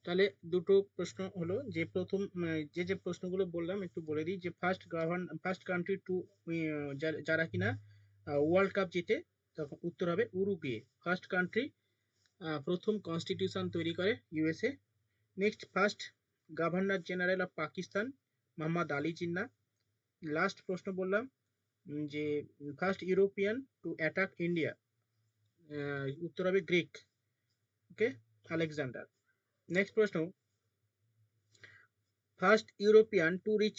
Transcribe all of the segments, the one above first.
তাহলে দুটো প্রশ্ন হলো, যে প্রথম যে প্রশ্নগুলো বললাম একটু বলে দিই। যে ফার্স্ট কান্ট্রি টু, যারা কিনা ওয়ার্ল্ড কাপ জিতে, তখন উত্তর হবে উরুগুয়ে। ফার্স্ট কান্ট্রি, প্রথম কনস্টিটিউশন তৈরি করে USA. Next, first governor general of Pakistan Muhammad Ali Jinnah. Last প্রশ্ন বললাম যে first European to attack India, উত্তর হবে গ্রিক। Okay, Alexander. নেক্সট প্রশ্ন, first European to reach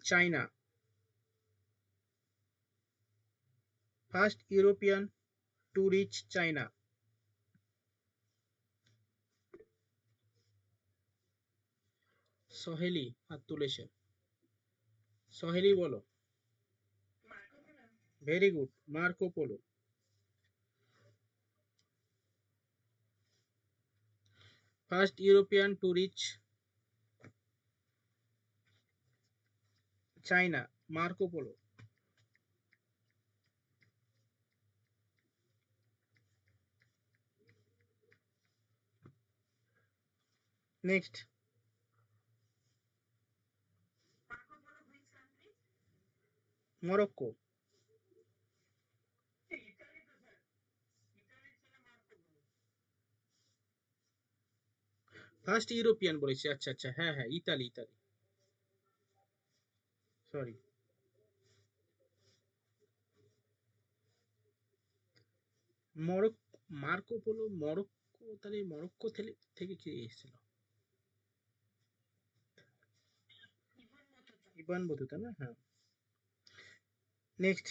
China, first European to reach China. Saheli হাত তুলেছে, সহেলি বলো। Very good, Marco Polo. First European to reach China, Marco Polo. Next, Morocco. First European বলেছি, আচ্ছা আচ্ছা, হ্যাঁ হ্যাঁ, Italy Italy, sorry. Marco polo Morocco, তাহলে Morocco থেকে কি এসেছিল? ইবান বতুতা না, হ্যাঁ। Next.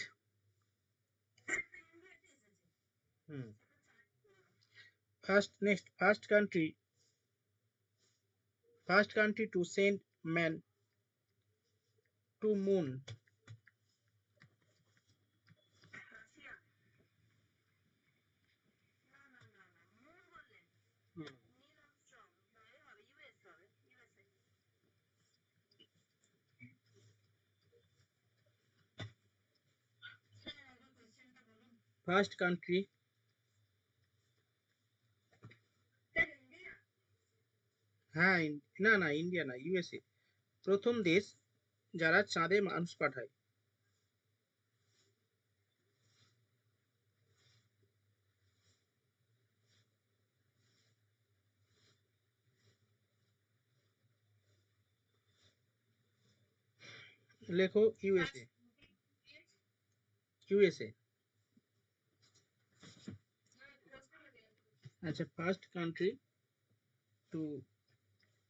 Hmm. First country to send man to moon. First country, হ্যাঁ, না না, ইন্ডিয়া না, ইউএসএ। প্রথম দেশ যারা চাঁদে মানুষ পাঠায়। লেখো ইউএসএ, ইউএসএ। আচ্ছা, first country to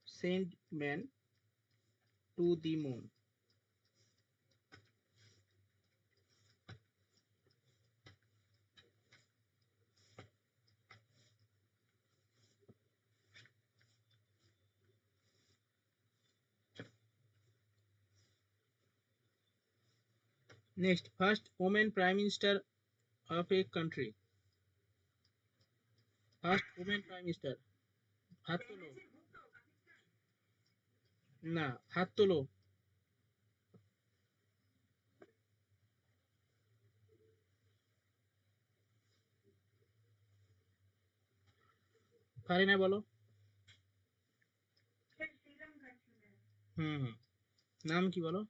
send man to the moon. Next, first women prime minister of a country. First women prime minister, হাত তোলো। না, হাত তোলো। পারি না, বলো। হুম হুম, নাম কি বলো?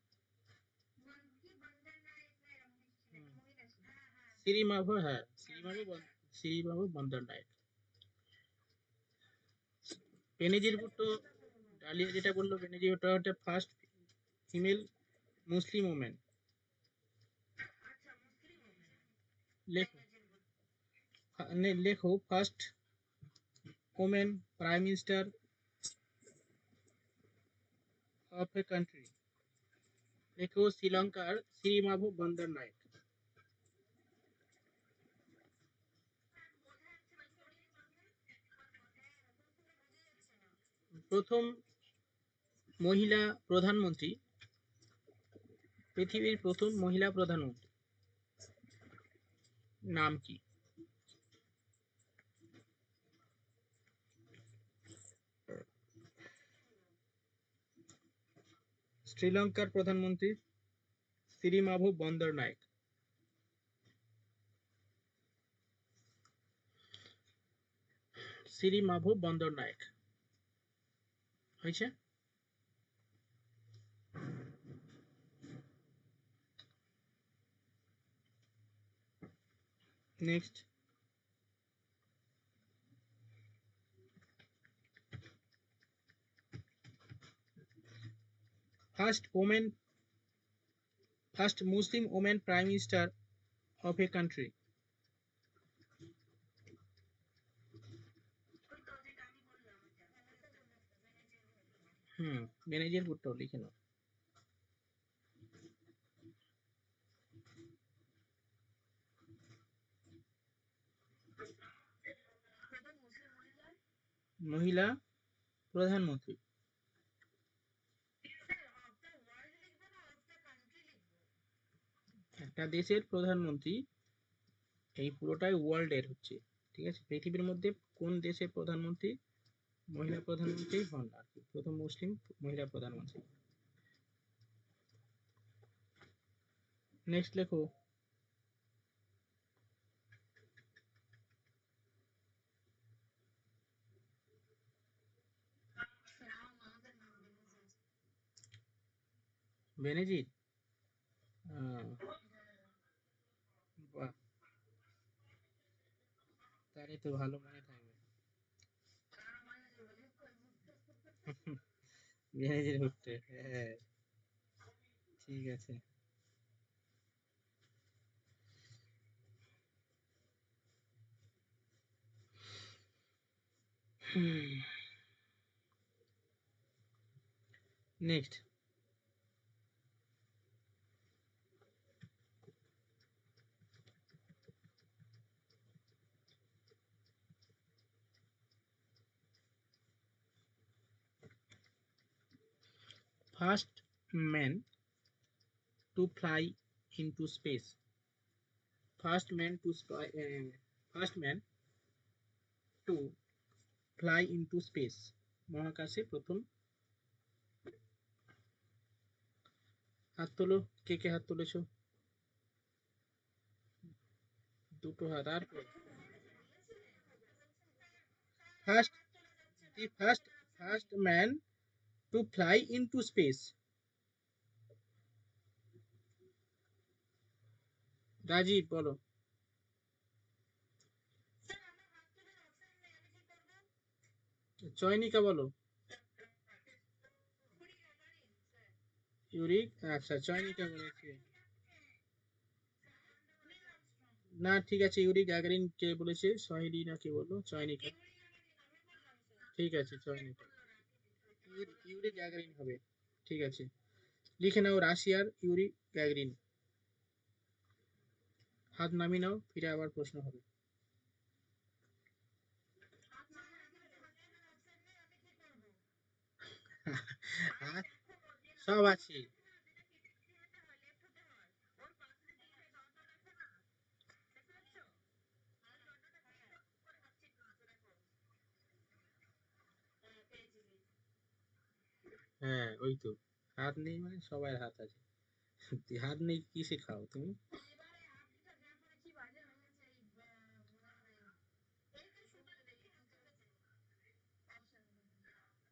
শ্রীমাভো, হ্যাঁ, শ্রীমাভো বন্দ্যোপাধ্যায়। বেনজির ভুট্টো, ডালিয়া যেটা বললো বেনজির, ওটা হচ্ছে ফার্স্ট ফিমেল মুসলিম ওমেন। লেখো, লেখো first women prime minister of a country. লেখো শ্রীলঙ্কার শ্রীমাভো বন্দ্যোপাধ্যায়। প্রথম মহিলা প্রধানমন্ত্রী, পৃথিবীর প্রথম মহিলা প্রধানমন্ত্রী নাম কি? শ্রীলঙ্কার প্রধানমন্ত্রী শ্রীমাভো বন্দ্যোপাধ্যায়। শ্রীমাভো বন্দ্যোপাধ্যায়। হয়েছে? Next, first women, first Muslim women prime minister of a country. Benazir Bhutto লিখে নাও। মহিলা প্রধানমন্ত্রী। একটা দেশের প্রধানমন্ত্রী, এই পুরোটাই ওয়ার্ল্ড এর হচ্ছে, ঠিক আছে? পৃথিবীর মধ্যে কোন দেশের প্রধানমন্ত্রী মহিলা প্রধানমন্ত্রী হন আর কি, প্রথম মুসলিম মহিলা প্রধানমন্ত্রী। নেক্সট লেখো। বেনজির, বাহ, তারই তো ভালো মনে থাকবে। বেনজির ভুট্টো, হ্যাঁ, ঠিক আছে। Next, first man to fly into space. First man two first man to fly into space, মহাকাশে প্রথম। হাত তোলো, কে কে হাত তুলেছো? দুটো হাত। আর first, the first, first man to fly into space. Rajiv বলো। চয়নিকা বলো। ইউরিক, আচ্ছা চয়নিকা বলেছে। না ঠিক আছে, ইউরি গ্যাগারিন কে বলেছে? সহেলি না কে বললো? চয়নিকা। ঠিক আছে চয়নিকা। ইউরি গ্যাগারিন হবে। ঠিক আছে, লিখে নাও রাশিয়ার ইউরি গ্যাগারিন। হাত নামিয়ে নাও, ফিরে আবার প্রশ্ন হবে। হাত সব আছে। হ্যাঁ ওই তো, হাত নেই মানে সবার হাত আছে। হাত নেই কিসে খাও তুমি?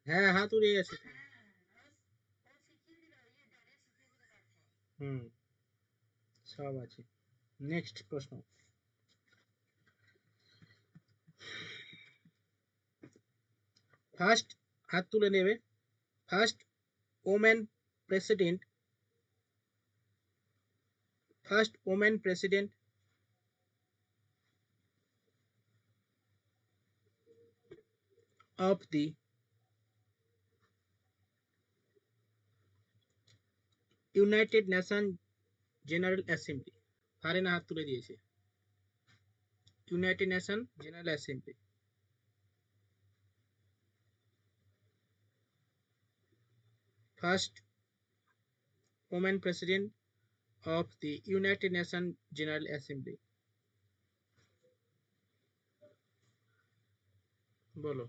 হ্যাঁ হাত উড়ে গেছে তো। হুম, সব আছে। নেক্সট প্রশ্ন, ফার্স্ট, হাত তুলে নেবে। First women president, first women president of the United Nation General Assembly. Farena হাত তুলে দিয়েছে। United Nation General Assembly. First women president of the United Nation General Assembly. বলো।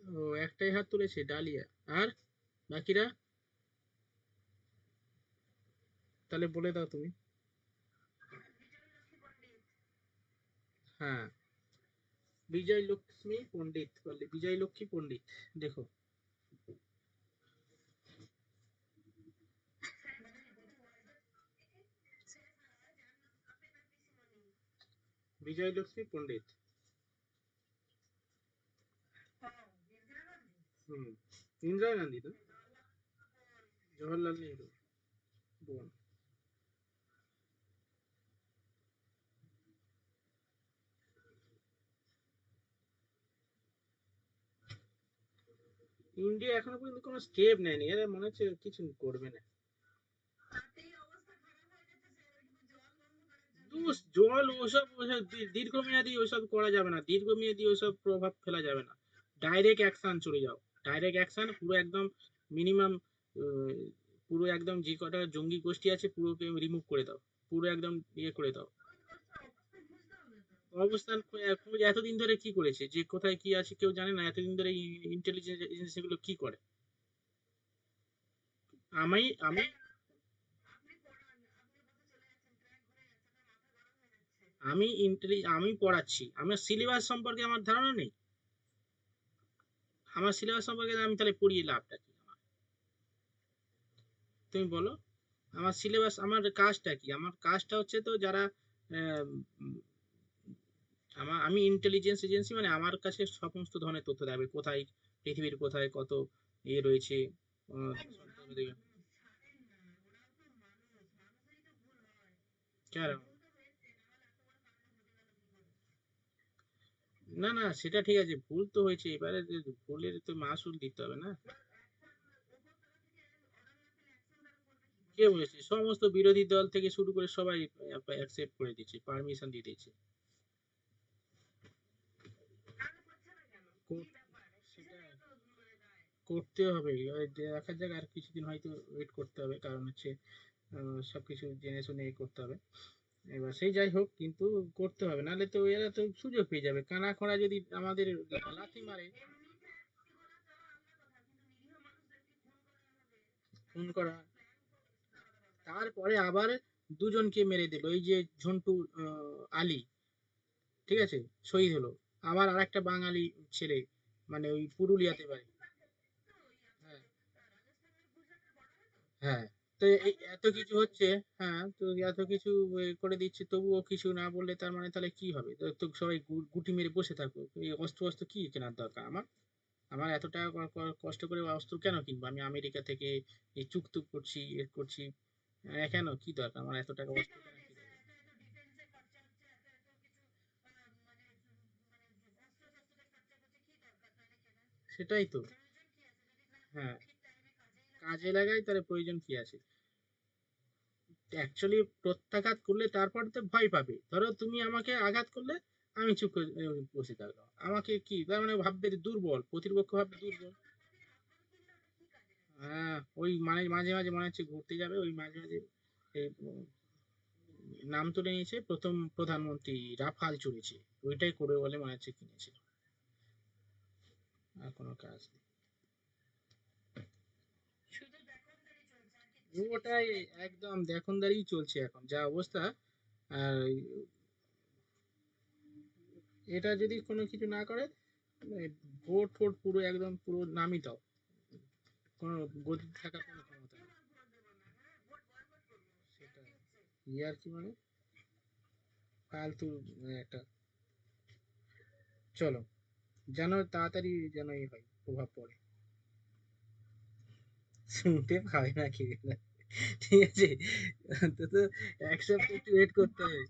ও একটাই হাত তুলেছে, ডালিয়া। আর বাকিরা? তাহলে বলে দাও তুমি। হ্যাঁ, বিজয় লক্ষ্মী পণ্ডিত বলে, বিজয় লক্ষ্মী পণ্ডিত, দেখো। বিজয় লক্ষ্মী পণ্ডিত। হুম, ইন্দিরা গান্ধী তো, জওহরলাল নেহরু বোন। ইন্ডিয়া এখনো পর্যন্ত কোনো স্টেপ নেয়নি, এরা মনে হচ্ছে কিছু করবে না। জল ওসব ওসব দীর্ঘমেয়াদী ওসব করা যাবে না, দীর্ঘমেয়াদী ওসব প্রভাব ফেলা যাবে না। ডাইরেক্ট অ্যাকশন চলে যাও, ডাইরেক্ট অ্যাকশন পুরো একদম মিনিমাম, পুরো একদম যে কটা জঙ্গি গোষ্ঠী আছে পুরোকে রিমুভ করে দাও, পুরো একদম ইয়ে করে দাও। অবস্থান খোঁজ এতদিন ধরে কি করেছে, যে কোথায় কি আছে কেউ জানে না, এতদিন ধরে ইন্টেলিজেন্স এজেন্সি গুলো কি করে? আমি আমি আমি পড়াচ্ছি, আমার সিলেবাস সম্পর্কে আমার ধারণা নেই। আমার সিলেবাস সম্পর্কে আমি তাহলে পড়িয়ে লাভটা কি আমার? তুমি বলো। আমার সিলেবাস, আমার কাজটা কি? আমার কাজটা হচ্ছে তো যারা আহ, উম, আমি ইন্টেলিজেন্স এজেন্সি, মানে আমার কাছে সমস্ত ধরনের তথ্য দেবে, কোথায় পৃথিবীর কোথায় কত ইয়ে রয়েছে। কেন? না না, সেটা ঠিক আছে, ভুল তো হয়েছে, এবারে যে ভুলের তো মাসুল দিতে হবে না। কে বলেছে? সমস্ত বিরোধী দল থেকে শুরু করে সবাই অ্যাকসেপ্ট করে দিচ্ছে, পারমিশন দিয়ে দিচ্ছে। সেটা করতে হবে, এবার দেখা যাক, আর কিছুদিন হয়তো ওয়েট করতে হবে, কারণ হচ্ছে সবকিছু জেনে শুনে করতে হবে। এবার সেই যাই হোক, কিন্তু করতে হবে, নাহলে তো এরা তো সুযোগ পেয়ে যাবে, কানা খোঁড়া যদি আমাদের লাথি মারে। খুন করা, তারপরে আবার দুজনকে মেরে দিল, এই যে ঝন্টু আলী, ঠিক আছে, শহীদ হলো। আবার আরেকটা বাঙালি ছেলে, মানে ওই পুরুলিয়াতে বাড়ি। হ্যাঁ, হ্যাঁ। তো এই এত কিছু হচ্ছে, হ্যাঁ, তো এত কিছু করে দিচ্ছে, তবুও কিছু না বললে তার মানে তাহলে কি হবে? তো তো সবাই গুটি মেরে বসে থাকো, এই অস্ত্র অস্ত্র কি কেনার দরকার আমার? আমার এত টাকা কষ্ট করে অস্ত্র কেন কিনবো? আমি আমেরিকা থেকে এই চুক্তি করছি, এ করছি, কেন কি দরকার আমার এত টাকা অস্ত্র কেনার কি দরকার? সেটাই তো। হ্যাঁ, কাজে লাগাই, তাহলে প্রয়োজন কি আছে? অ্যাকচুয়ালি প্রত্যাঘাত করলে তারপর তো ভয় পাবে, ধরো তুমি আমাকে আঘাত করলে, আমি চুপ করে বসে থাকলাম, আমাকে কি তার মানে ভাববে যে দুর্বল, প্রতিপক্ষ ভাববে দুর্বল। হ্যাঁ, ওই মানে মাঝে মাঝে মনে হচ্ছে ঘুরতে যাবে, ওই মাঝে মাঝে এই নাম তুলে নিয়েছে প্রথম প্রধানমন্ত্রী রাফাল চড়েছে, ওইটাই করবে বলে মনে হচ্ছে কিনেছিল। আর কোনো কাজ নেই। ওটাই, একদম দেখনদারি চলছে এখন যা অবস্থা। আর এটা যদি কোনো কিছু না করে, মানে ভোট ফোট পুরো একদম পুরো নামিয়ে দাও, কোনো গতি থাকার কোনো ক্ষমতা নেই। সেটাই, ইয়ার কি মানে, ফালতু একটা। চলো, যেন তাড়াতাড়ি যেন এই হয়, প্রভাব পড়ে। শুনতে পাবে না কি না, ঠিক আছে, তো তো এক সপ্তাহ একটু ওয়েট করতে হবে।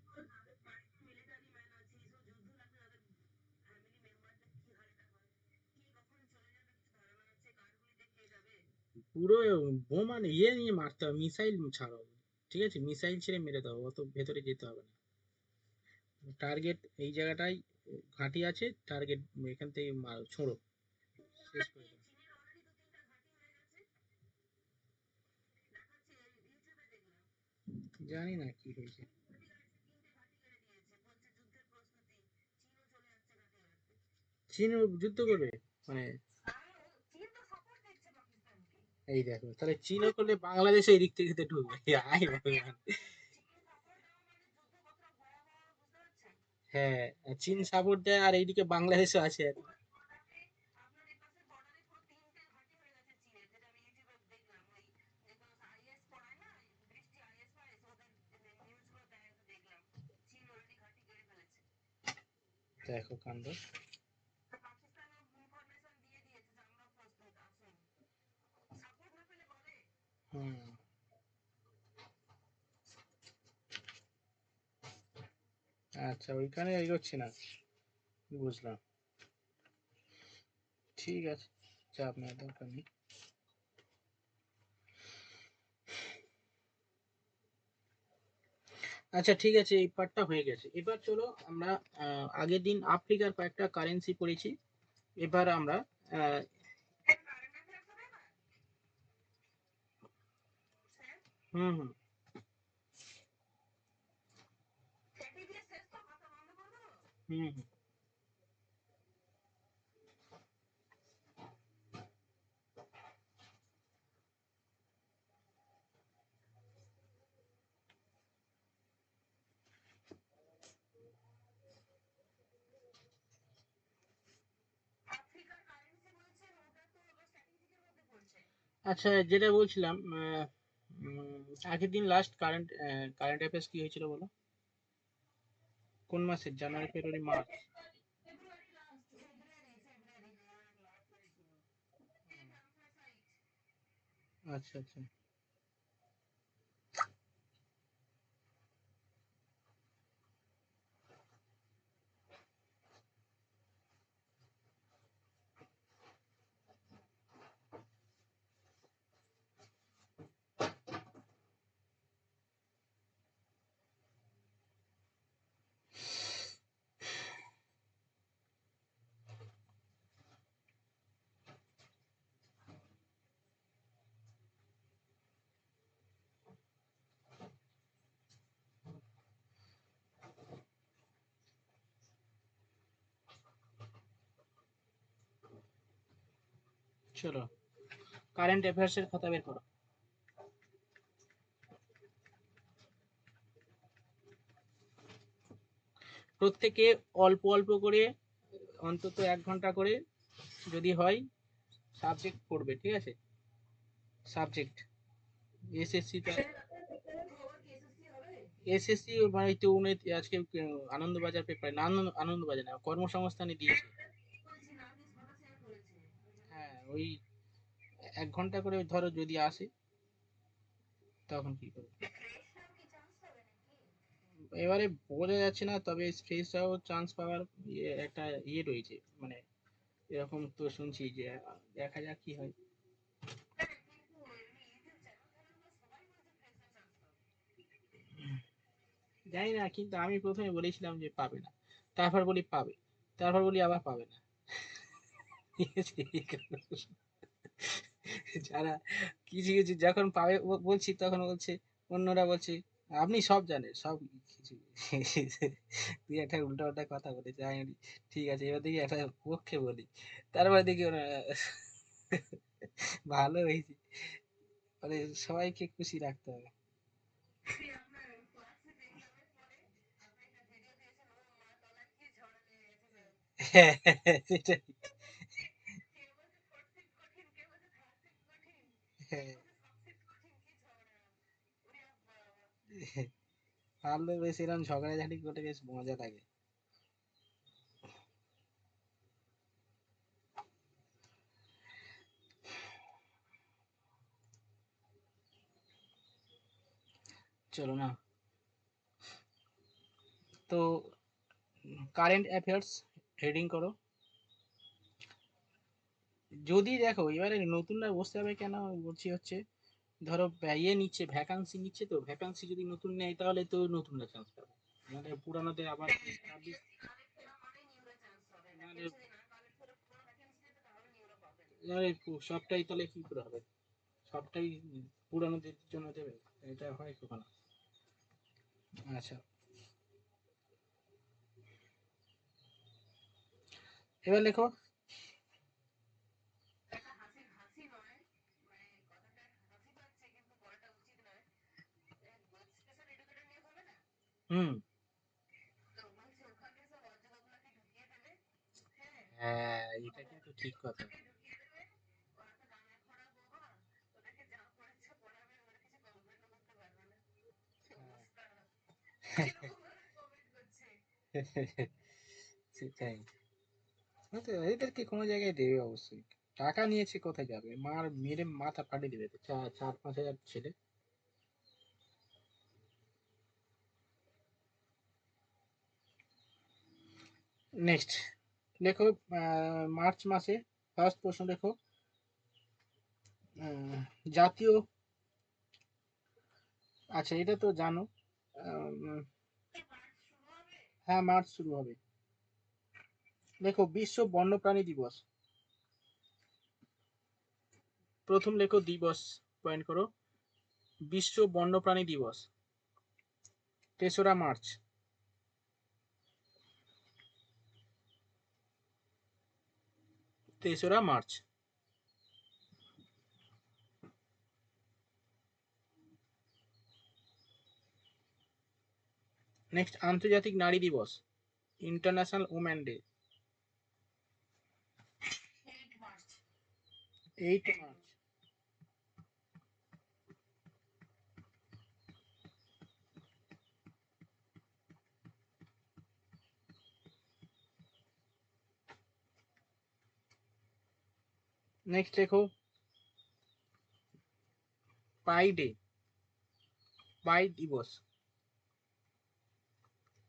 পুরো বোমা ইয়ে নিয়ে মারতে হবে, মিসাইল ছাড়ো, ঠিক আছে, মিসাইল ছেড়ে মেরে দাও, অত ভেতরে যেতে হবে না। টার্গেট এই জায়গাটায় ঘাঁটি আছে, টার্গেট এখান থেকে মারো, ছোড়ো, শেষ করে দাও। জানি না কি হয়েছে। চীন যুদ্ধ করবে, মানে এই দেখো, তাহলে চীনও করলে বাংলাদেশে এই দিক থেকে তো ঢুকবে। আয় ভগবান। হ্যাঁ, চীন সাপোর্ট দেয় আর এইদিকে বাংলাদেশও আছে এখন। দেখো কাণ্ড। হুম। আচ্ছা, ওইখানে এগোচ্ছে না, বুঝলাম। ঠিক আছে, চাপ নেওয়ার দরকার নেই। আচ্ছা ঠিক আছে, এই পার্টটা হয়ে গেছে। এবার চলো আমরা আগের দিন আফ্রিকার কয়েকটা কারেন্সি পড়েছি, এবার আমরা আহ, হুম হুম হুম হুম। আচ্ছা, যেটা বলছিলাম আগের দিন লাস্ট কারেন্ট কারেন্ট অ্যাফেয়ার্স কি হয়েছিল বলো? কোন মাসের? জানুয়ারি, ফেব্রুয়ারি, মার্চ? আচ্ছা আচ্ছা। চলো কারেন্ট অ্যাফেয়ার্স এর খাতা বের করো। প্রত্যেকে অল্প অল্প করে, অন্তত 1 ঘন্টা করে যদি হয়, সাবজেক্ট পড়বে, ঠিক আছে? সাবজেক্ট এসএসসি, এসএসসি মানে তো আজকে আনন্দবাজার পেপার না, আনন্দবাজার না, কর্মসংস্থানে দিয়েছে। হ্যাঁ, ওই 1 ঘন্টা করে ধরো যদি আসে, তখন কি করবে? এবারে বোঝা যাচ্ছে না, তবে ফ্রেশরাও চান্স পাওয়ার একটা রয়েছে, মানে এরকম তো শুনছি যে দেখা যাক কি হয়। জানি না, কিন্তু আমি প্রথমে বলেছিলাম যে পাবে না, তারপর বলি পাবে, তারপর বলি আবার পাবে না। ঠিক আছে, এই কারণে যারা কিছু কিছু যখন পাবে বলছি, তখন বলছে, অন্যরা বলছে আপনি সব জানেন সব কিছু। তুই একটা উল্টা উল্টা কথা বলেছে, আমি বলি, ঠিক আছে, এবার দেখি একটা পক্ষে বলি, তারপরে দেখি ওরা ভালো হয়েছে, মানে সবাইকে খুশি রাখতে হবে। হ্যাঁ, সেটাই। হ্যাঁ, ভালো, বেশ এরকম ঝগড়াঝাটি করলে বেশ মজা লাগে। চলো না, তো কারেন্ট অ্যাফেয়ার্স হেডিং করো। যদি দেখো এবারে নতুনরা বসতে হবে কেন বলছি হচ্ছে, ধরো ইয়ে নিচ্ছে, ভ্যাকান্সি নিচ্ছে, তো ভ্যাকান্সি যদি নতুন নেয় তাহলে তো নতুনরা চান্স পাবে, মানে পুরানোদের আবার নাহলে নাহলে সবটাই তাহলে কি করে হবে? সবটাই পুরানোদের জন্য দেবে? এটা হয় কখনো? আচ্ছা, এবার লেখো। হুম। হ্যাঁ, এটা কিন্তু ঠিক কথা। সেটাই। হয়তো এদেরকে কোনো জায়গায় দেবে অবশ্যই। টাকা নিয়েছে কোথায় যাবে? মার মেরে মাথা ফাটিয়ে দিবে তো। 4-5 হাজার ছেলে। নেক্সট লেখো, মার্চ মাসে ফার্স্ট প্রশ্ন লেখো, জাতীয়, আচ্ছা এটা তো জানো, উম, হ্যাঁ মার্চ শুরু হবে। লেখো বিশ্ব বন্যপ্রাণী দিবস। প্রথম লেখো দিবস, পয়েন্ট করো। বিশ্ব বন্যপ্রাণী দিবস 3রা মার্চ। 3রা মার্চ। নেক্সট আন্তর্জাতিক নারী দিবস, international woman day, 8 March. Next লেখো পাই ডে, পাই দিবস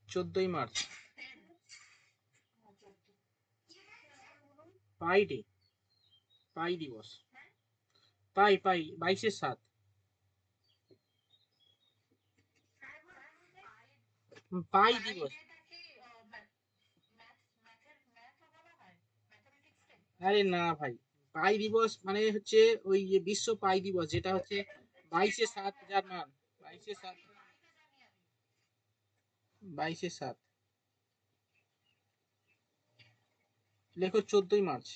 14ই মার্চ। পাই ডে, পাই দিবস, পাই পাই 22-এর 7। পাই দিবস, আরে না ভাই, পাই দিবস মানে হচ্ছে ওই যে বিশ্ব পাই দিবস, যেটা হচ্ছে 22-এর 7 জার্মান। 22-এর 7, 22-এর 7। লেখো 14ই March.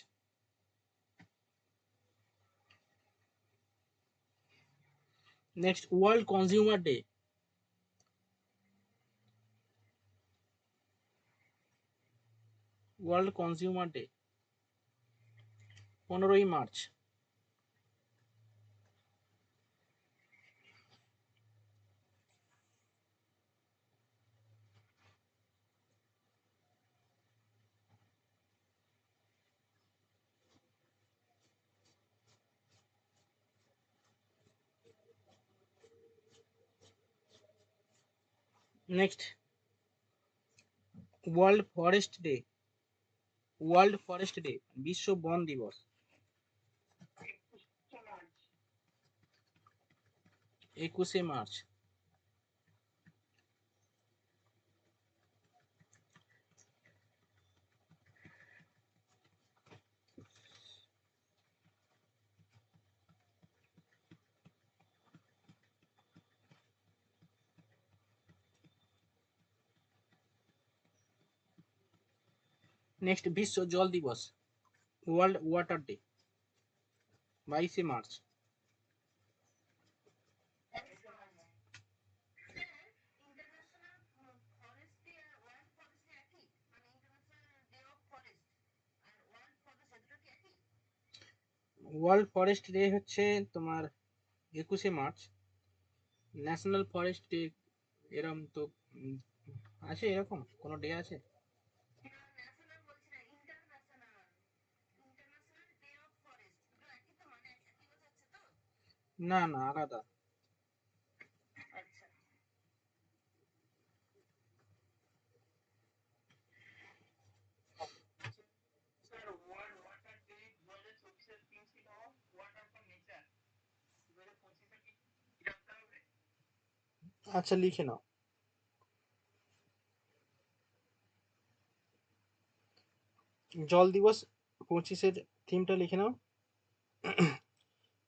Next world consumer day, world consumer day 15ই March. Next world forest day, world forest day বিশ্ব বন দিবস 21শে মার্চ। নেক্সট বিশ্ব জল দিবস, ওয়ার্ল্ড ওয়াটার ডে 22শে মার্চ। ওয়ার্ল্ড ফরেস্ট ডে হচ্ছে তোমার 21শে মার্চ। ন্যাশনাল ফরেস্ট ডে এরম তো আছে, এরকম কোনো ডে আছে? না না, আলাদা। আচ্ছা লিখে নাও, জল দিবস 25-এর থিমটা লিখে নাও,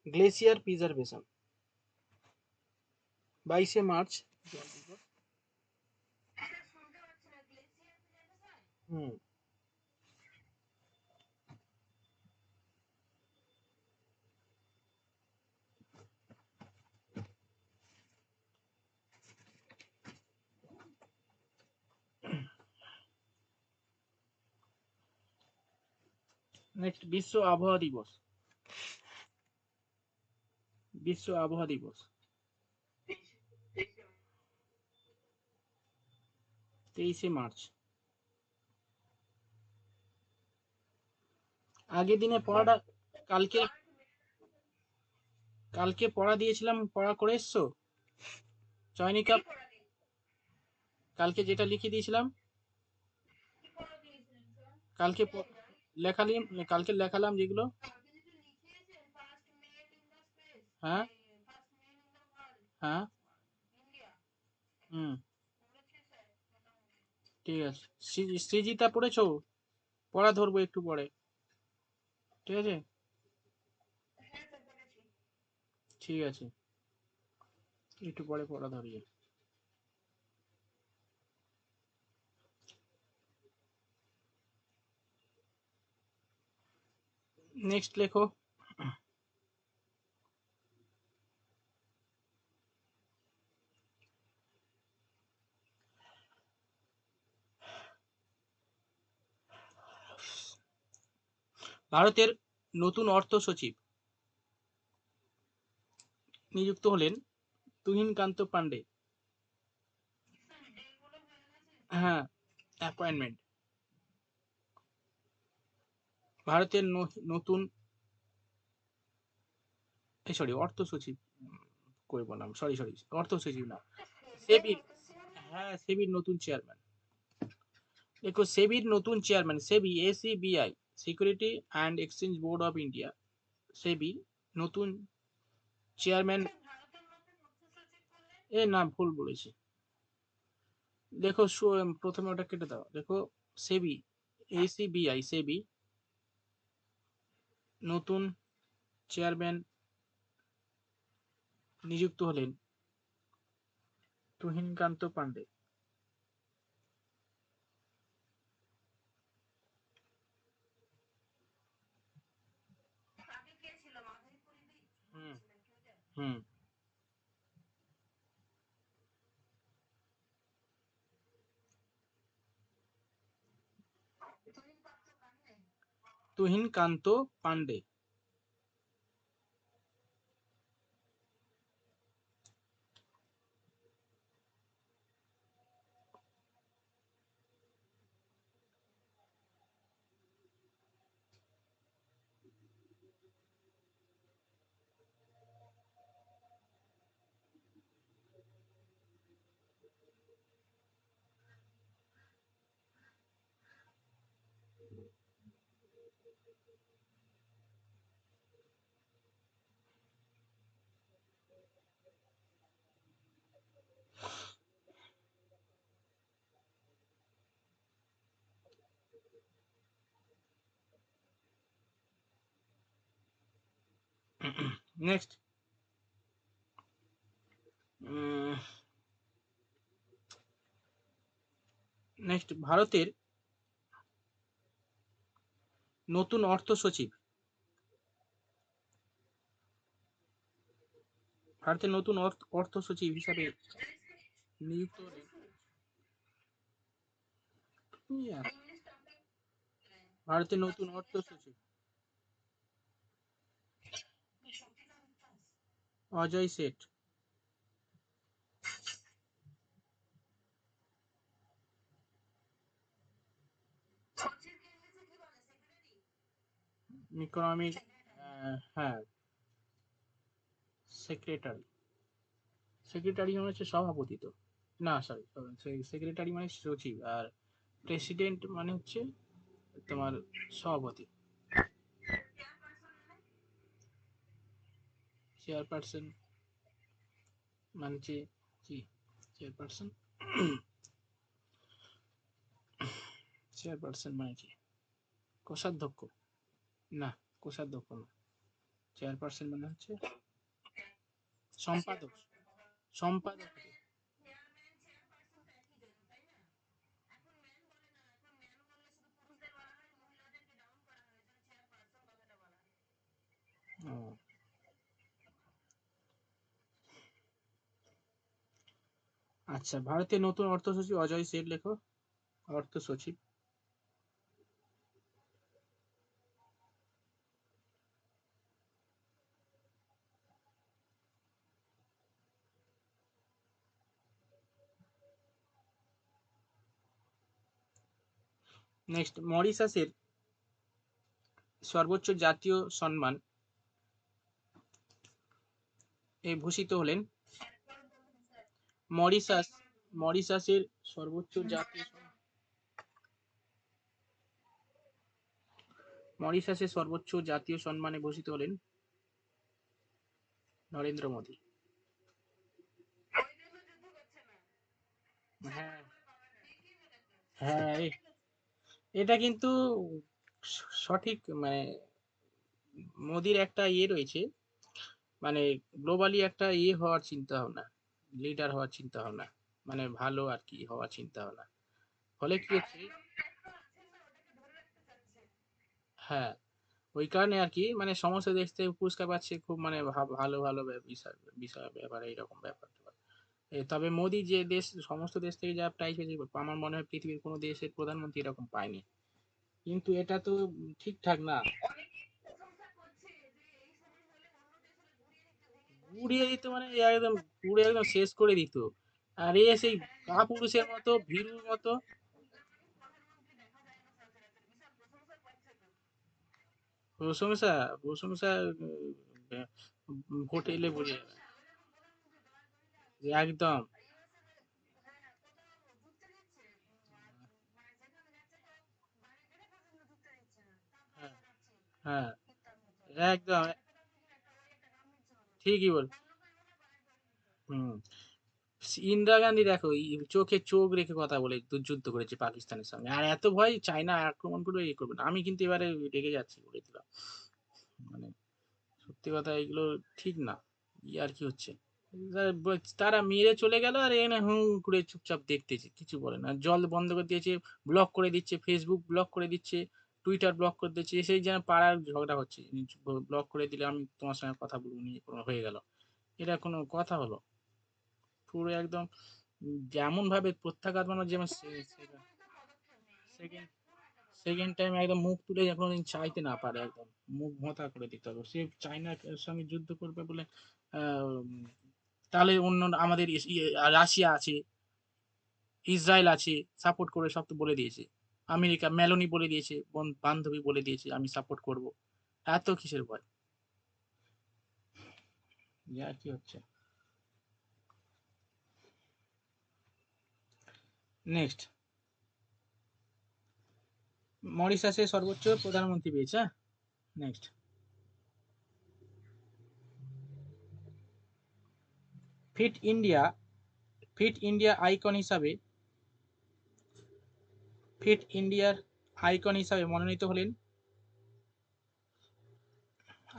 গ্লেসিয়ার প্রিজার্ভেশন 22শে মার্চ জল দিবস। হুম। নেক্সট বিশ্ব আবহাওয়া দিবস। বিশ্ব আবহাওয়া দিবস 23শে মার্চ। আগের দিনে পড়াটা, কালকে কালকে পড়া দিয়েছিলাম, পড়া করে এসছো চয়নিকা? কালকে যেটা লিখে দিয়েছিলাম, কালকে লেখালিম, কালকে লেখালাম যেগুলো। হ্যাঁ হ্যাঁ। হুম, ঠিক আছে। সৃজিতা পড়েছো? পড়া ধরবো একটু পরে, ঠিক আছে? ঠিক আছে, একটু পরে পড়া ধরিয়ে। নেক্সট লেখো। ভারতের নতুন অর্থ সচিব নিযুক্ত হলেন তুহিনকান্ত পান্ডে। হ্যাঁ, অ্যাপয়েন্টমেন্ট। ভারতের নতুন, সরি অর্থ সচিব করে বললাম, সরি সরি, অর্থ সচিব না, সেবির। হ্যাঁ, সেবির নতুন চেয়ারম্যান। দেখো, সেবির নতুন চেয়ারম্যান, সেবি, এসিবিআই, security and exchange board of India, SEBI নতুন চেয়ারম্যান। এ না, ভুল বলেছি। দেখো, প্রথমে ওটা কেটে দাও। দেখো, সেবি, এসিবিআই, সেবি নতুন চেয়ারম্যান নিযুক্ত হলেন তুহিনকান্ত পান্ডে। হুম হুম। তুহিনকান্ত পান্ডে। নেক্সট, নেক্সট ভারতের নতুন অর্থ সচিব। ভারতের নতুন অর্থ সচিব হিসাবে নিযুক্ত হলেন, ভারতের নতুন অর্থ সচিব অজয় শেঠ। ইকোনমিক, হ্যাঁ, সেক্রেটারি। সেক্রেটারি মানে হচ্ছে সভাপতি তো, না সরি, সেক্রেটারি মানে সচিব, আর প্রেসিডেন্ট মানে হচ্ছে তোমার সভাপতি। চেয়ারপারসন মানে হচ্ছে কি, চেয়ারপারসন, চেয়ারপারসন মানে কি, কোষাধ্যক্ষ? না, কোষাধ্যক্ষ না, চেয়ারপারসন মানে হচ্ছে সম্পাদক। সম্পাদক। ও, আচ্ছা, ভারতের নতুন অর্থ সচিব অজয় শেঠ লেখো। অর্থ সচিব। নেক্সট, মরিশাসের সর্বোচ্চ জাতীয় সম্মান এ ভূষিত হলেন। মরিশাস মরিশাসের সর্বোচ্চ জাতীয় মরিশাসের সর্বোচ্চ জাতীয় সম্মানে ভূষিত হলেন নরেন্দ্র মোদী। হ্যাঁ হ্যাঁ, এটা কিন্তু সঠিক, মানে মোদির একটা ইয়ে রয়েছে, মানে গ্লোবালি একটা ইয়ে হওয়ার চিন্তা ভাবনা, লিডার হওয়ার চিন্তা ভাবনা, মানে ভালো আর কি হওয়ার চিন্তা ভাবনা। ফলে কি হচ্ছে, হ্যাঁ, ওই কারণে আর কি, মানে সমস্ত দেশ থেকে পুরস্কার পাচ্ছে, খুব মানে ভালো ভালো বিষয় বিষয় ব্যাপার, এইরকম ব্যাপার। তবে মোদি যে দেশ, সমস্ত দেশ থেকে যা প্রাইজ পেয়েছে, আমার মনে হয় পৃথিবীর কোনো দেশের প্রধানমন্ত্রী এরকম পায়নি। কিন্তু এটা তো ঠিকঠাক না। উড়িয়ে দিত মানে একদম পুরো একদম শেষ করে দিত। আর এ সেই কাপুরুষের মতো, ভীরুর মতো প্রশংসা প্রশংসা ভোট এলে বোঝা যাবে। একদম। হ্যাঁ হ্যাঁ, একদম ঠিকই বল। হুম। ইন্দিরা গান্ধী দেখো, চোখে চোখ রেখে কথা বলে যুদ্ধ করেছে পাকিস্তানের সঙ্গে, আর এত ভয় চায়না আক্রমণ করে ইয়ে করবে না। আমি কিন্তু এবারে রেগে যাচ্ছি বলে দিলাম, মানে সত্যি কথা এগুলো ঠিক না। আর কি হচ্ছে, তারা মেরে চলে গেল আর এখানে হুঁ করে চুপচাপ দেখতেছে, কিছু বলে না, জল বন্ধ করে দিয়েছে, ব্লক করে দিচ্ছে, ফেসবুক ব্লক করে দিচ্ছে, টুইটার ব্লক করে দিচ্ছে, সেই যেন পাড়ার ঝগড়া হচ্ছে, ব্লক করে দিলে আমি তোমার সঙ্গে কথা বলবো নিয়ে হয়ে গেল। এটা কোনো কথা হলো? পুরো একদম যেমন ভাবে প্রত্যাঘাত, মানে যেমন সেকেন্ড সেকেন্ড টাইম একদম মুখ তুলে যখন চাইতে না পারে, একদম মুখ ভোঁতা করে দিতে হবে। সে চায়নার সঙ্গে যুদ্ধ করবে বলে আহ, তাহলে অন্য আমাদের রাশিয়া আছে, ইসরায়েল আছে, সাপোর্ট করে, সব তো বলে দিয়েছে। আমেরিকা মেলোনি বলে দিয়েছে, বান্ধবী বলে দিয়েছে আমি সাপোর্ট করব। এত কিসের ভয়? যা কি হচ্ছে। নেক্সট, মরিশাসে সর্বোচ্চ প্রধানমন্ত্রী পেয়েছে। Next, fit India fit India icon হিসাবে ফিট ইন্ডিয়ার আইকন হিসাবে মনোনীত হলেন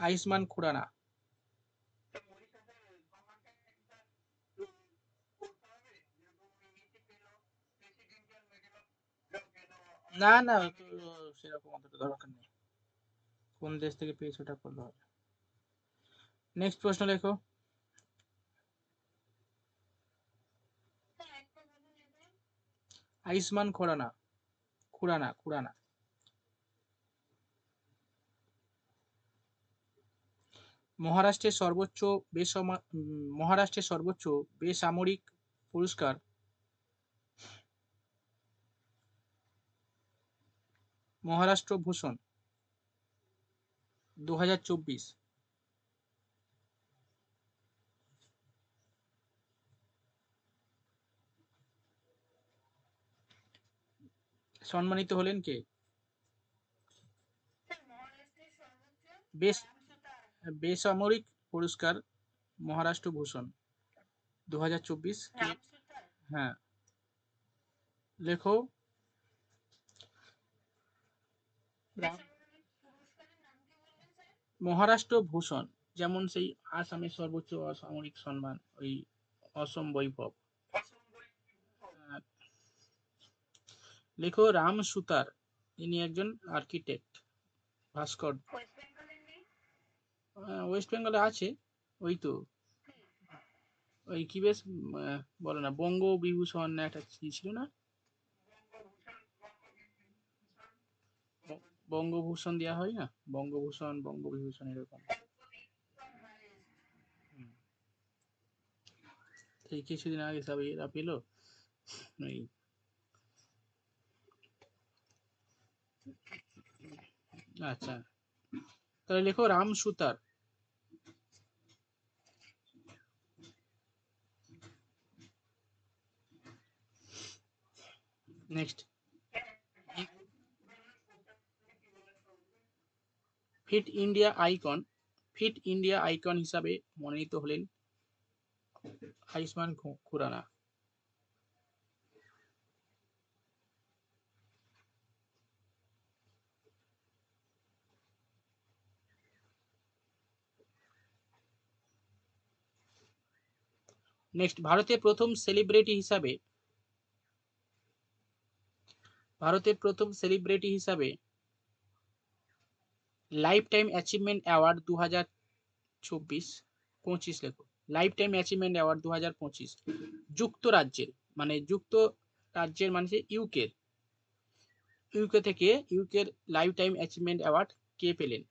আয়ুষ্মান খুরানা। না না, তো সেরকম অতটা দরকার নেই, কোন দেশ থেকে পেয়েছে ওটা করলে হবে। নেক্সট প্রশ্ন লেখো। আয়ুষ্মান খুরানা, খুরানা। মহারাষ্ট্রের সর্বোচ্চ মহারাষ্ট্রের সর্বোচ্চ বেসামরিক পুরস্কার মহারাষ্ট্র ভূষণ 2024 সম্মানিত হলেন কে? বেশ বেসামরিক পুরস্কার মহারাষ্ট্র ভূষণ 2024 কে? হ্যাঁ, লেখো। মহারাষ্ট্র ভূষণ, যেমন সেই আসামের সর্বোচ্চ অসামরিক সম্মান, ওই অসম বৈভব। আহ, লেখো রাম সুতার, ইনি একজন আর্কিটেক্ট, ভাস্কর। ওয়েস্ট বেঙ্গলে আছে, ওই তো, ওই কি বেশ বলে না, বঙ্গ বিভূষণ না একটা কি ছিল না, বঙ্গভূষণ দেওয়া হয় না, বঙ্গভূষণ বঙ্গবিভূষণ এরকম। হুম, এই কিছুদিন আগে সব এরা পেলো, ওই আচ্ছা, তাহলে লেখো Ram Sutar. Next, fit India icon, fit India icon হিসাবে মনোনীত হলেন আয়ুষ্মান খুরানা। নেক্সট, ভারতের প্রথম সেলিব্রিটি হিসাবে, ভারতের প্রথম সেলিব্রিটি হিসাবে লাইফ টাইম অ্যাচিভমেন্ট অ্যাওয়ার্ড 2024 25 লেখো, লাইফ টাইম অ্যাচিভমেন্ট অ্যাওয়ার্ড 2025 যুক্তরাজ্যের, মানে যুক্তরাজ্যের মানে ইউকে, ইউকে থেকে ইউকের লাইফ টাইম অ্যাচিভমেন্ট অ্যাওয়ার্ড কে পেলেন?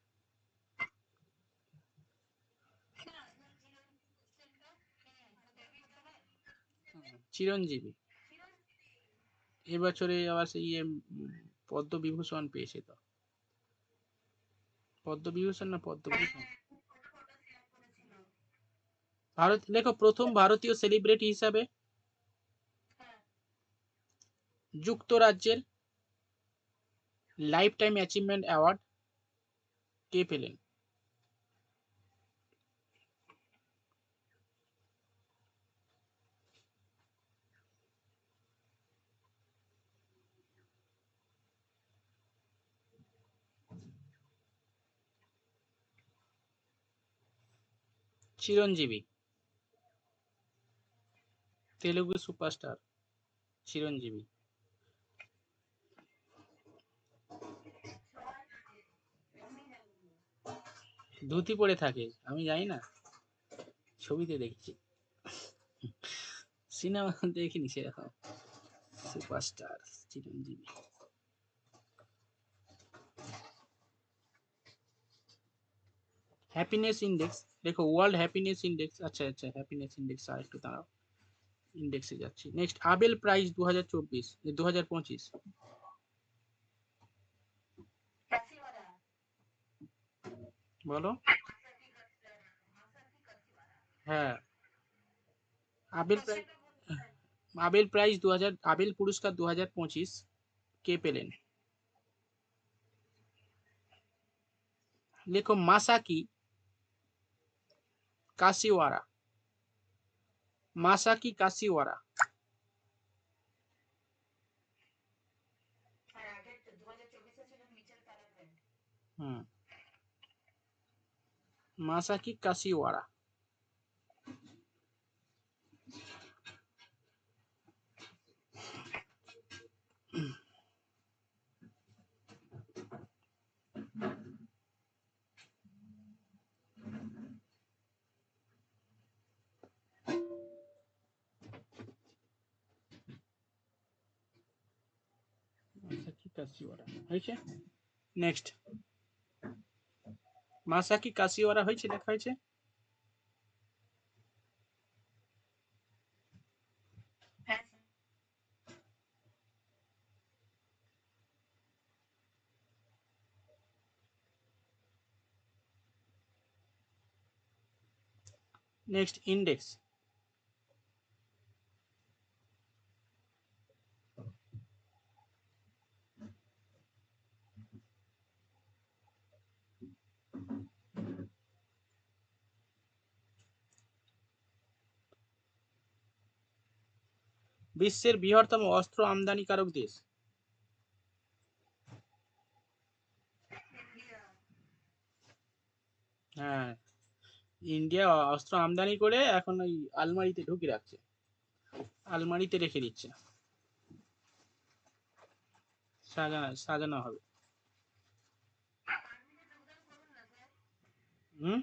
চিরঞ্জীবী। এবছরে আবার সেই পদ্মবিভূষণ পেয়েছে তো, পদ্মবিভূষণ না পদ্মভূষণ। ভারত লেখো, প্রথম ভারতীয় সেলিব্রিটি হিসাবে যুক্তরাজ্যের লাইফ টাইম অ্যাচিভমেন্ট অ্যাওয়ার্ড কে পেলেন? চিরঞ্জীবী, তেলুগু সুপারস্টার চিরঞ্জীবী। ধুতি পরে থাকে, আমি জানি না, ছবিতে দেখছি, সিনেমা দেখিনি সেরকম। সুপারস্টার চিরঞ্জীবী। হ্যাপিনেস ইন্ডেক্স দেখো, ওয়ার্ল্ড হ্যাপিনেস ইন্ডেক্স, আচ্ছা আচ্ছা হ্যাপিনেস ইন্ডেক্স, আর একটু দাঁড়াও, ইন্ডেক্সে যাচ্ছি। নেক্সট, আবেল প্রাইজ 2024 2025 বলো। হ্যাঁ, Abel prize, Abel prize 2000, Abel পুরস্কার 2025 কে পেলেন? লেখো মাসাকি কাশিওয়ারা, মাসাকি কাশিওয়ারা। হুম, মাসাকি কাশিওয়ারা। মাসাকি কাশিওয়ারা হয়েছে। নেক্সট, মাসাকি কাশিওয়ারা হয়েছে, লেখা হয়েছে। নেক্সট, ইন্ডেক্স, বিশ্বের বৃহত্তম অস্ত্র আমদানিকারক দেশ। হ্যাঁ, ইন্ডিয়া অস্ত্র আমদানি করে এখন ওই আলমারিতে ঢুকে রাখছে, আলমারিতে রেখে দিচ্ছে, সাজানো হবে। হুম,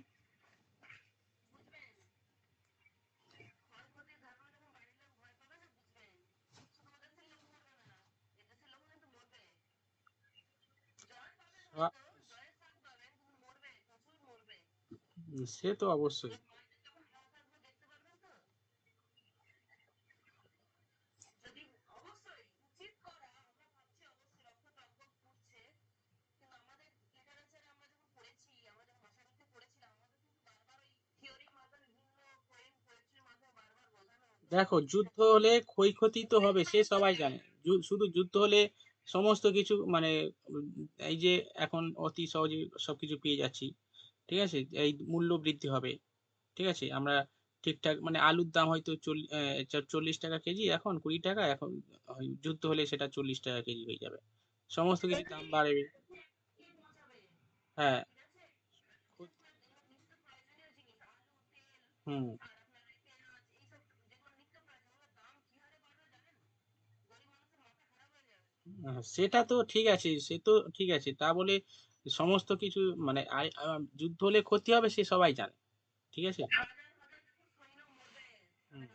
সে তো অবশ্যই। দেখো, যুদ্ধ হলে ক্ষয়ক্ষতি তো হবে, সে সবাই জানে। শুধু যুদ্ধ হলে সমস্ত কিছু মানে উম, এই যে এখন অতি সহজে সবকিছু পেয়ে যাচ্ছি, ঠিক আছে, এই মূল্য বৃদ্ধি হবে, ঠিক আছে, আমরা ঠিকঠাক মানে আলুর দাম হয়তো 40 টাকা কেজি, এখন 20 টাকা, এখন যুদ্ধ হলে সেটা 40 টাকা কেজি হয়ে যাবে, সমস্ত কিছু দাম বাড়বে। হ্যাঁ। হুম। সেটা তো ঠিক আছে, সে তো ঠিক আছে, তা বলে সমস্ত কিছু মানে যুদ্ধ হলে ক্ষতি হবে সে সবাই জানে, ঠিক আছে। হুম।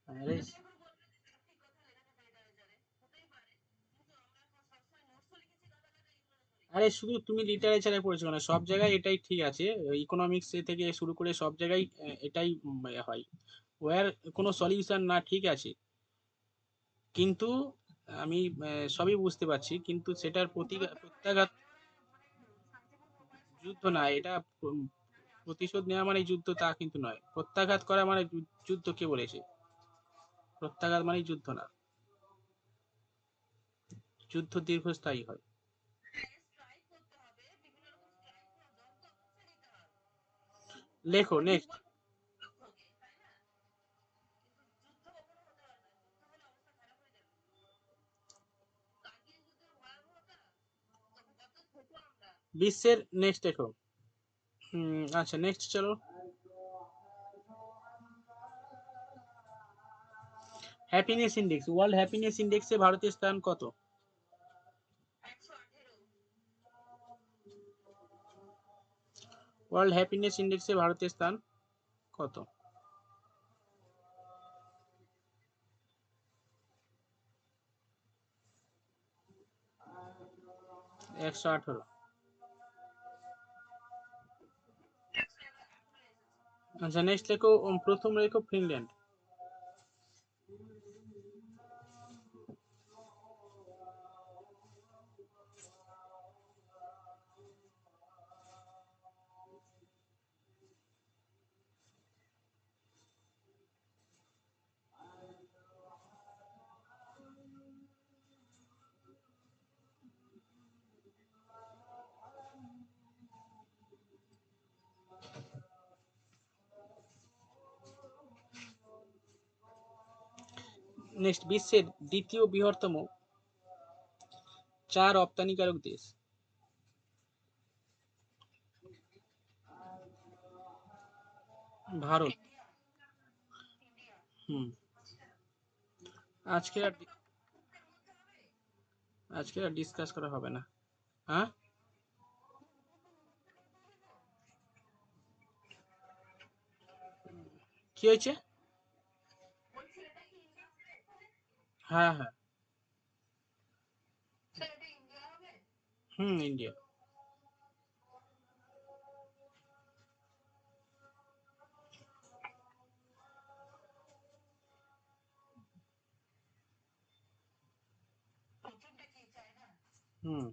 আরে, আরে শুধু তুমি লিটারেচারে পড়েছো কেন, সব জায়গায় এটাই ঠিক আছে, ইকোনমিক্স থেকে শুরু করে সব জায়গায় এটাই হয়, ওয়ার কোনো সলিউশন না, ঠিক আছে, কিন্তু আমি সবই বুঝতে পারছি, কিন্তু সেটার প্রত্যাঘাত। যুদ্ধ না এটা, উম, প্রতিশোধ নেওয়া মানে যুদ্ধ তা কিন্তু নয়, প্রত্যাঘাত করা মানে যুদ্ধ কে বলেছে? প্রত্যাঘাত মানে যুদ্ধ না, যুদ্ধ দীর্ঘস্থায়ী হয়। লেখো নেক্সট। বিশ্বের নেক্সট লেখো। আচ্ছা, নেক্সট চলো। হ্যাপিনেস ইন্ডেক্স, ওয়ার্ল্ড হ্যাপিনেস ইন্ডেক্সে ভারতের স্থান কত? ওয়ার্ল্ড হ্যাপিনেস ইন্ডেক্সে ভারতের স্থান কত? 118। আচ্ছা, নেক্সট লেখো, প্রথম লেখো ফিনল্যান্ড। নেক্সট, বিশ্বের দ্বিতীয় বৃহত্তম চা রপ্তানিকারক দেশ? ভারত। হুম। আজকে আর আজকে আর ডিসকাস করা হবে না। হ্যাঁ। কি হয়েছে? হ্যাঁ, হ্যাঁ। ইন্ডিয়া। হুম।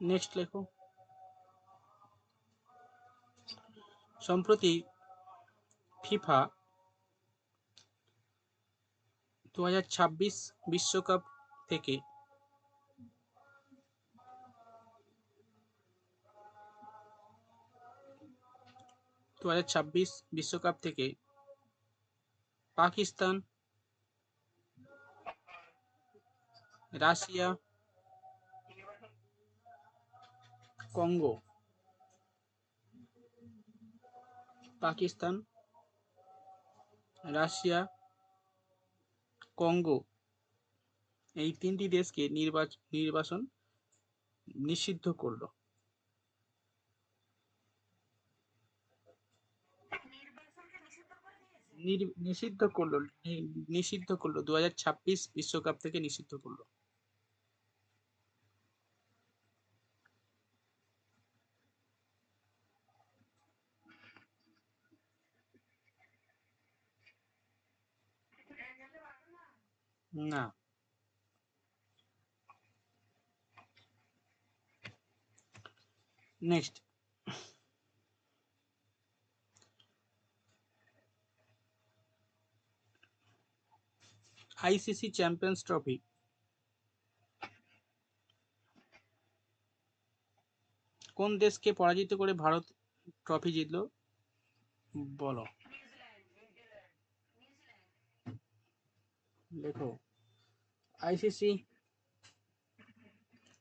নেক্সট লেখো। সম্প্রতি ফিফা 2026 বিশ্বকাপ থেকে 2026 বিশ্বকাপ থেকে Pakistan, Russia, Congo, Pakistan, Russia, Congo, এই 3টি দেশকে নির্বাসন নিষিদ্ধ করলো। নিষিদ্ধ করলো 2026 বিশ্বকাপ থেকে নিষিদ্ধ করলো। না, নেক্সট, আইসিসি চ্যাম্পিয়ন্স ট্রফি কোন দেশকে পরাজিত করে ভারত ট্রফি জিতলো? বলো, দেখো, আইসিসি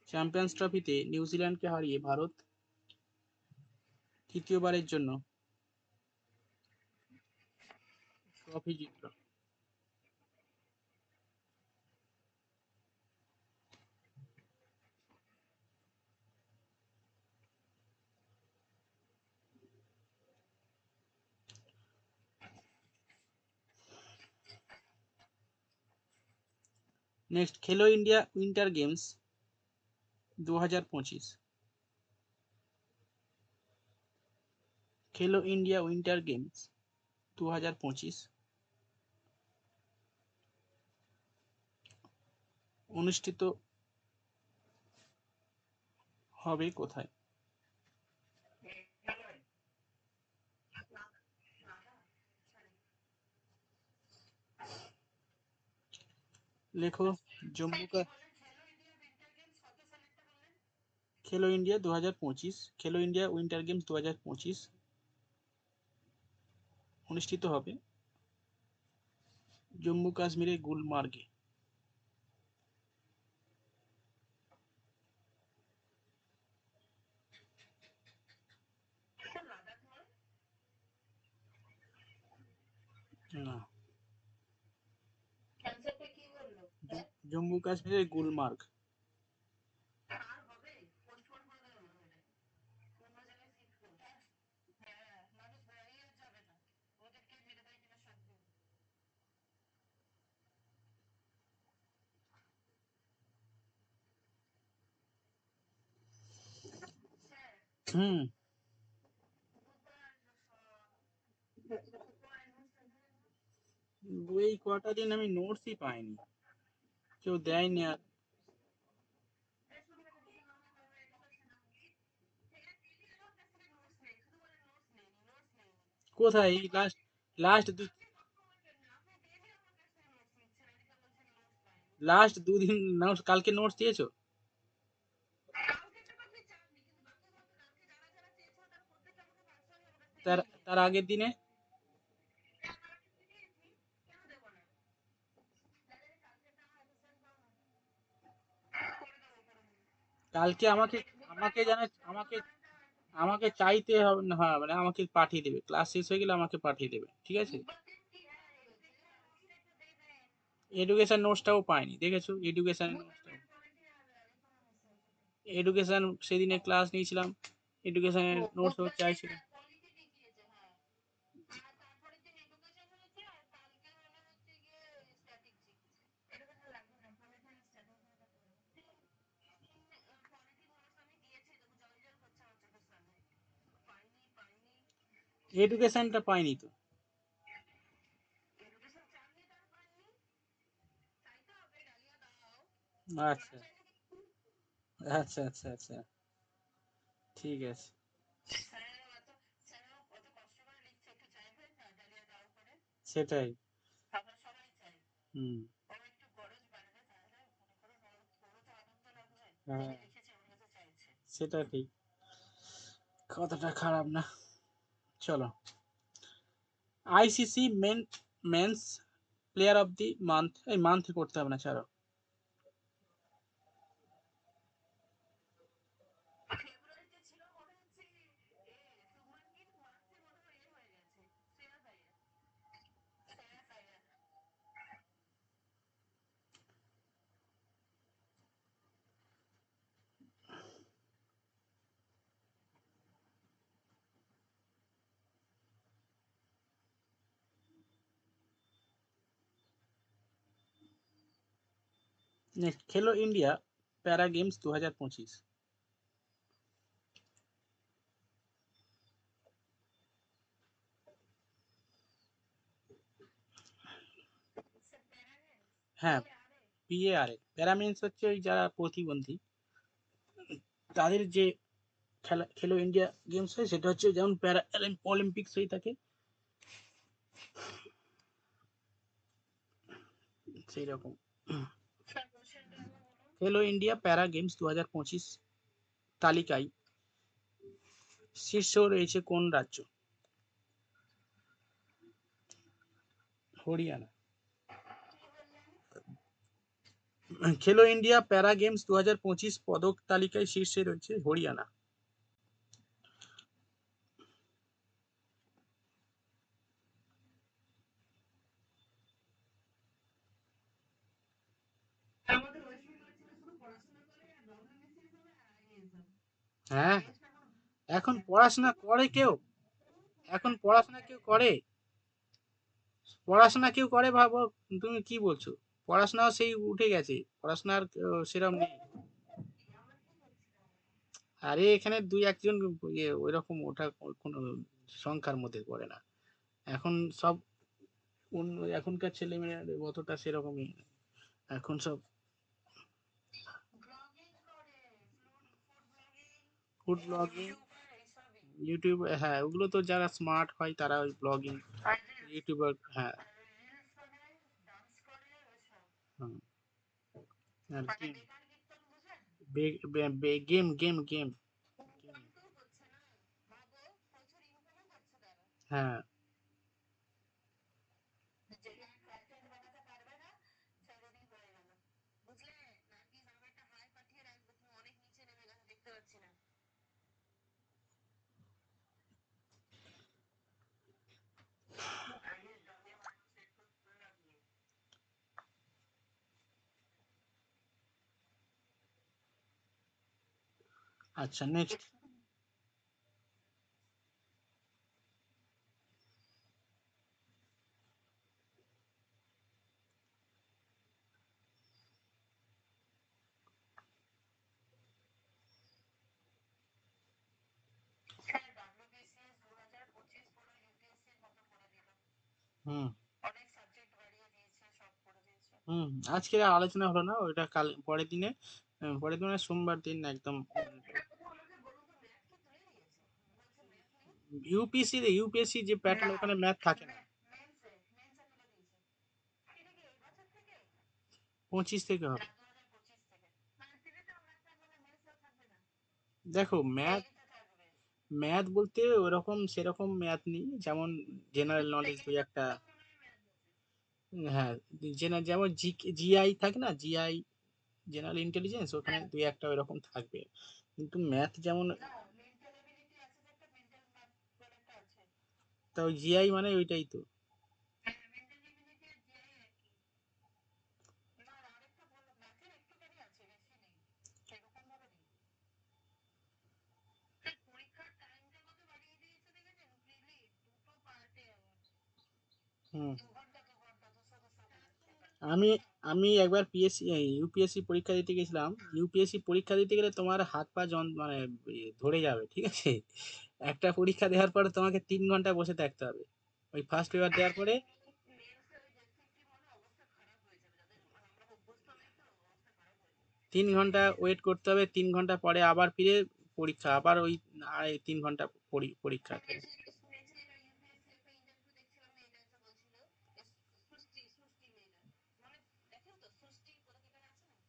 চ্যাম্পিয়ন্স ট্রফিতে নিউজিল্যান্ডকে হারিয়ে ভারত তৃতীয়বারের জন্য ট্রফি জিতলো। নেক্সট, খেলো ইন্ডিয়া উইন্টার গেমস 2025, খেলো ইন্ডিয়া উইন্টার গেমস 2025 অনুষ্ঠিত হবে কোথায়? লেখো, জম্মু খেলো ইন্ডিয়া 2025, খেলো ইন্ডিয়া উইন্টার গেমস 2025 অনুষ্ঠিত হবে জম্মু কাশ্মীরের গুলমার্গে। না, জম্মু কাশ্মীরের গুলমার্গ। হুম, এই কটা দিন আমি নোটসই পাইনি, কেউ দেয়নি। আর কোথায় লাস্ট লাস্ট লাস্ট দুদিন নোটস, কালকে নোটস দিয়েছো? তার তার আগের দিনে? কালকে আমাকে আমাকে জানে আমাকে আমাকে চাইতে হবে না, হ্যাঁ মানে আমাকে পাঠিয়ে দেবে, ক্লাস শেষ হয়ে গেলে আমাকে পাঠিয়ে দেবে, ঠিক আছে? এডুকেশন নোটসটাও পাইনি, দেখেছো? এডুকেশন সেদিনে ক্লাস নিয়েছিলাম, এডুকেশনের নোটসও চাইছিলাম। এডুকেশনটা পাইনি তো। আচ্ছা আচ্ছা আচ্ছা আচ্ছা, ঠিক আছে। সেটাই। হুম। হ্যাঁ, সেটা ঠিক, কথাটা খারাপ না। চলো, ICC men's player of the month, এই মান্থ করতে হবে না, ছাড়ো। নেক্সট খেলো ইন্ডিয়া প্যারা গেমস 2025। হ্যাঁ, PARA প্যারা মিন্স হচ্ছে ওই যারা প্রতিবন্ধী তাদের যে খেলা খেলো ইন্ডিয়া গেমস হয় সেটা হচ্ছে যেমন প্যারা অলিম্পিক্স হয়ে থাকে সেই রকম। খেলো ইন্ডিয়া প্যারা গেমস 2025 তালিকায় শীর্ষ রয়েছে কোন রাজ্য? হরিয়ানা। খেলো ইন্ডিয়া প্যারা গেমস 2025 পদক তালিকায় শীর্ষে রয়েছে হরিয়ানা। হ্যাঁ, এখন পড়াশোনা করে কেউ? এখন পড়াশোনা কেউ করে? পড়াশোনা কেউ করে ভাবো? তুমি কি বলছো? পড়াশোনাও সেই উঠে গেছে, পড়াশোনার সেরকম নেই। আরে এখানে দুই একজন ওইরকম ওটা কোনো সংখ্যার মধ্যে পড়ে না। এখন সব এখনকার ছেলে মেয়ে অতটা সেরকমই এখন সব ফুড ব্লগিং ইউটিউব, হ্যাঁ ওগুলো তো যারা স্মার্ট হয় তারা ওই ব্লগিং ইউটিউবার, হ্যাঁ। হুম, আর কি গেম গেম গেম, হ্যাঁ। আচ্ছা নেক্সট। হুম হুম, আজকে আর আলোচনা হলো না ওইটা, কাল পরের দিনে, পরের দিনে সোমবার দিন একদম। ইউপিএসসি যে প্যাটার্ন ওখানে ম্যাথ থাকে না। 25 থেকে হবে। দেখো ম্যাথ, ম্যাথ বলতে ওরকম সেরকম ম্যাথ নেই, যেমন জেনারেল নলেজ দুই একটা। হ্যাঁ, যেমন জিআই থাকে না, জিআই জেনারেল ইন্টেলিজেন্স, ওখানে দুই একটা ওইরকম থাকবে, কিন্তু ম্যাথ যেমন। তা ওই জিআই মানে ওইটাই তো। হুম, আমি আমি একবার ইউপিএসসি পরীক্ষা দিতে গেছিলাম। ইউপিএসসি পরীক্ষা দিতে গেলে তোমার হাত পা মানে ধরে যাবে, ঠিক আছে? একটা পরীক্ষা দেওয়ার পরে তোমাকে 3 ঘন্টা বসে থাকতে হবে ওই ফার্স্ট পেপার দেওয়ার পরে। 3 ঘন্টা ওয়েট করতে হবে, 3 ঘন্টা পরে আবার ফিরে পরীক্ষা, আবার ওই 3 ঘন্টা পরীক্ষা।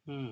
হুম।